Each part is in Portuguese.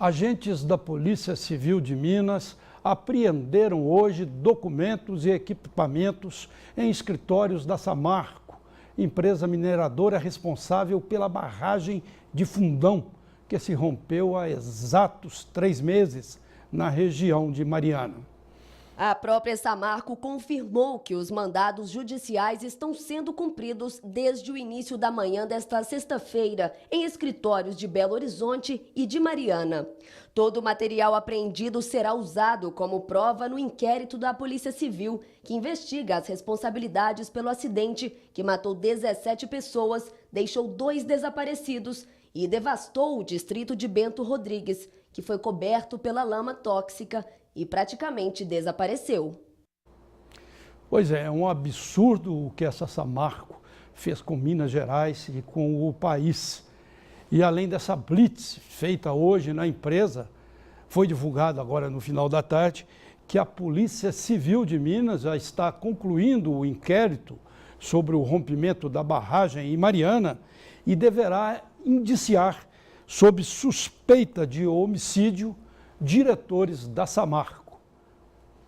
Agentes da Polícia Civil de Minas apreenderam hoje documentos e equipamentos em escritórios da Samarco, empresa mineradora responsável pela barragem de Fundão, que se rompeu há exatos 3 meses na região de Mariana. A própria Samarco confirmou que os mandados judiciais estão sendo cumpridos desde o início da manhã desta sexta-feira em escritórios de Belo Horizonte e de Mariana. Todo o material apreendido será usado como prova no inquérito da Polícia Civil, que investiga as responsabilidades pelo acidente que matou 17 pessoas, deixou 2 desaparecidos e devastou o distrito de Bento Rodrigues, que foi coberto pela lama tóxica e praticamente desapareceu. Pois é um absurdo o que essa Samarco fez com Minas Gerais e com o país. E além dessa blitz feita hoje na empresa, foi divulgado agora no final da tarde que a Polícia Civil de Minas já está concluindo o inquérito sobre o rompimento da barragem em Mariana e deverá indiciar, sob suspeita de homicídio, diretores da Samarco.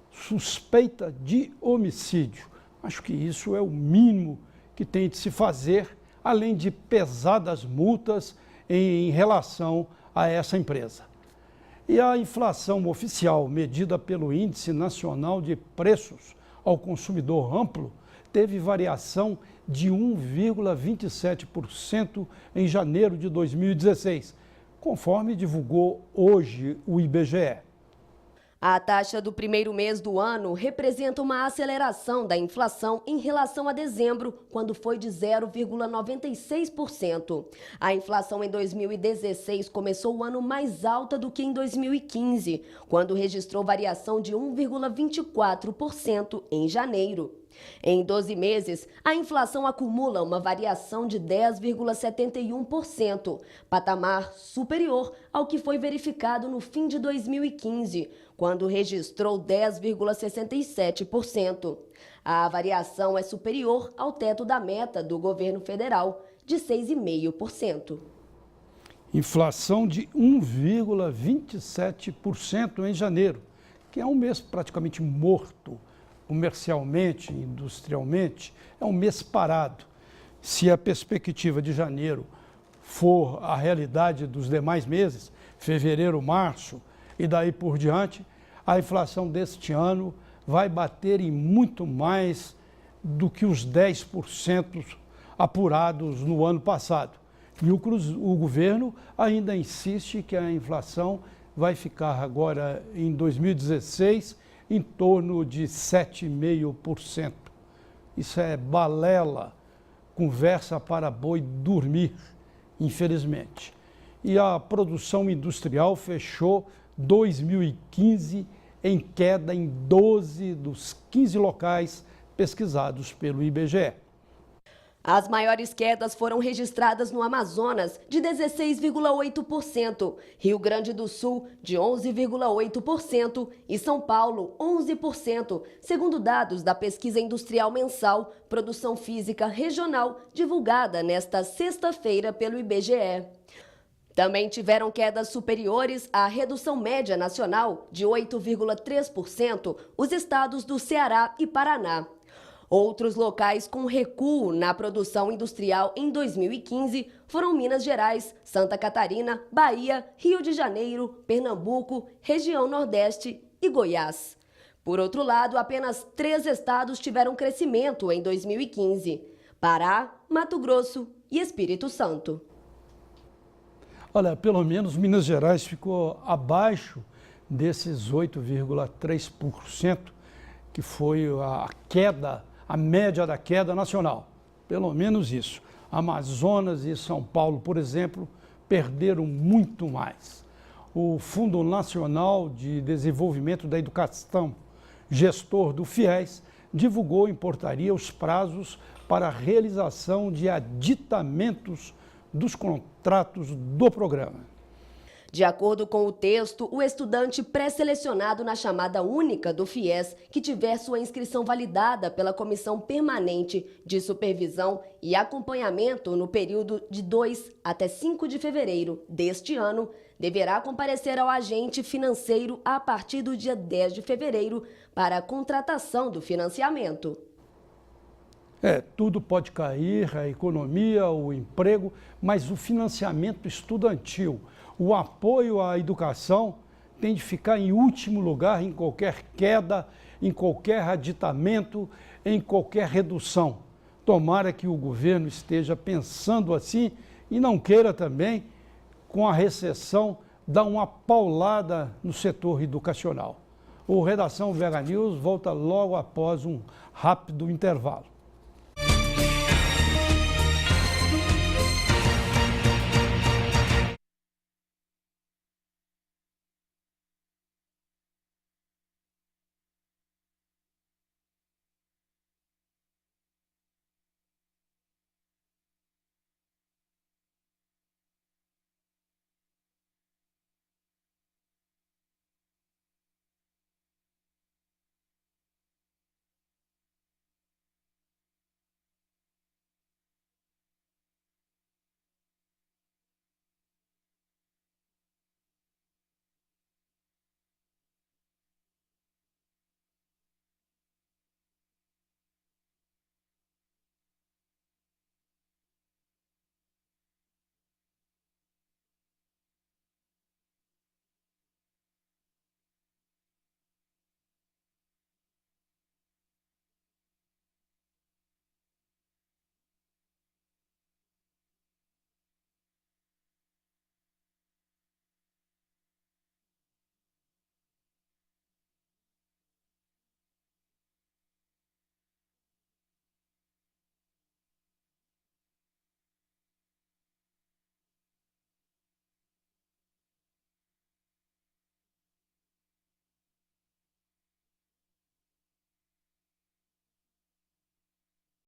Suspeita de homicídio. Acho que isso é o mínimo que tem de se fazer, além de pesadas multas em relação a essa empresa. E a inflação oficial, medida pelo Índice Nacional de Preços ao Consumidor Amplo, teve variação de 1,27% em janeiro de 2016, conforme divulgou hoje o IBGE. A taxa do primeiro mês do ano representa uma aceleração da inflação em relação a dezembro, quando foi de 0,96%. A inflação em 2016 começou o ano mais alta do que em 2015, quando registrou variação de 1,24% em janeiro. Em 12 meses, a inflação acumula uma variação de 10,71%, patamar superior ao que foi verificado no fim de 2015, quando registrou 10,67%. A variação é superior ao teto da meta do governo federal, de 6,5%. Inflação de 1,27% em janeiro, que é um mês praticamente morto. Comercialmente, industrialmente, é um mês parado. Se a perspectiva de janeiro for a realidade dos demais meses, fevereiro, março e daí por diante, a inflação deste ano vai bater em muito mais do que os 10% apurados no ano passado. E o governo ainda insiste que a inflação vai ficar agora em 2016 em torno de 7,5%. Isso é balela, conversa para boi dormir, infelizmente. E a produção industrial fechou 2015 em queda em 12 dos 15 locais pesquisados pelo IBGE. As maiores quedas foram registradas no Amazonas, de 16,8%, Rio Grande do Sul, de 11,8% e São Paulo, 11%, segundo dados da Pesquisa Industrial Mensal, Produção Física Regional, divulgada nesta sexta-feira pelo IBGE. Também tiveram quedas superiores à redução média nacional, de 8,3%, os estados do Ceará e Paraná. Outros locais com recuo na produção industrial em 2015 foram Minas Gerais, Santa Catarina, Bahia, Rio de Janeiro, Pernambuco, região Nordeste e Goiás. Por outro lado, apenas 3 estados tiveram crescimento em 2015: Pará, Mato Grosso e Espírito Santo. Olha, pelo menos Minas Gerais ficou abaixo desses 8,3%, que foi a queda, a média da queda nacional. Pelo menos isso. Amazonas e São Paulo, por exemplo, perderam muito mais. O Fundo Nacional de Desenvolvimento da Educação, gestor do FIES, divulgou em portaria os prazos para a realização de aditamentos dos contratos do programa. De acordo com o texto, o estudante pré-selecionado na chamada única do FIES, que tiver sua inscrição validada pela Comissão Permanente de Supervisão e Acompanhamento no período de 2 até 5 de fevereiro deste ano, deverá comparecer ao agente financeiro a partir do dia 10 de fevereiro para a contratação do financiamento. Tudo pode cair, a economia, o emprego, mas o financiamento estudantil, o apoio à educação tem de ficar em último lugar em qualquer queda, em qualquer aditamento, em qualquer redução. Tomara que o governo esteja pensando assim e não queira também, com a recessão, dar uma paulada no setor educacional. O Redação VH News volta logo após um rápido intervalo.